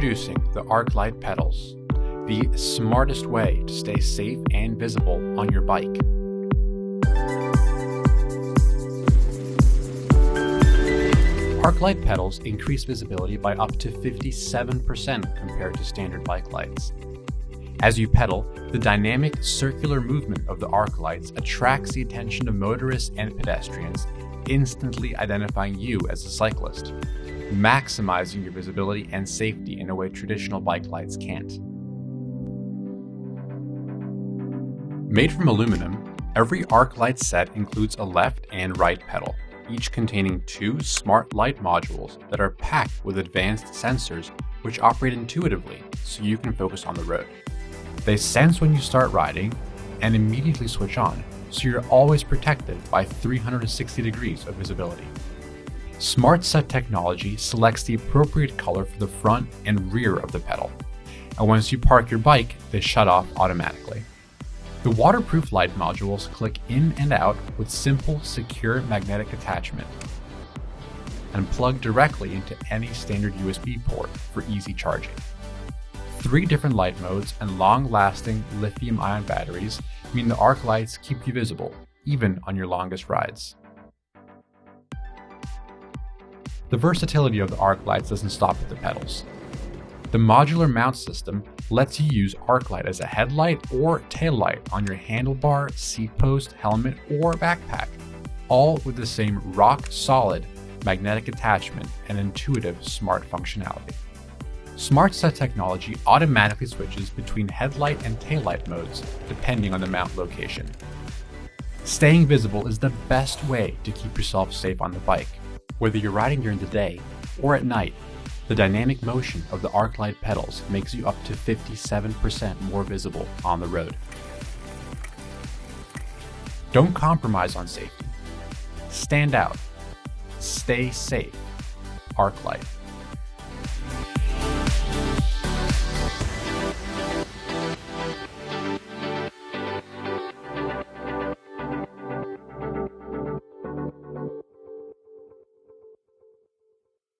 Introducing the Arclight Pedals, the smartest way to stay safe and visible on your bike. Arclight pedals increase visibility by up to 57% compared to standard bike lights. As you pedal, the dynamic circular movement of the arc lights attracts the attention of motorists and pedestrians, instantly identifying you as a cyclist, maximizing your visibility and safety in a way traditional bike lights can't. Made from aluminum, every arc light set includes a left and right pedal, each containing two smart light modules that are packed with advanced sensors which operate intuitively so you can focus on the road. They sense when you start riding and immediately switch on, so you're always protected by 360 degrees of visibility. Smart Set technology selects the appropriate color for the front and rear of the pedal, and once you park your bike, they shut off automatically. The waterproof light modules click in and out with simple, secure magnetic attachment and plug directly into any standard USB port for easy charging. 3 different light modes and long-lasting lithium-ion batteries mean the arc lights keep you visible, even on your longest rides. The versatility of the arc lights doesn't stop at the pedals. The modular mount system lets you use arc light as a headlight or tail light on your handlebar, seat post, helmet, or backpack, all with the same rock-solid magnetic attachment and intuitive smart functionality. Smart Set technology automatically switches between headlight and taillight modes depending on the mount location. Staying visible is the best way to keep yourself safe on the bike. Whether you're riding during the day or at night, the dynamic motion of the Arclight pedals makes you up to 57% more visible on the road. Don't compromise on safety. Stand out. Stay safe. Arclight.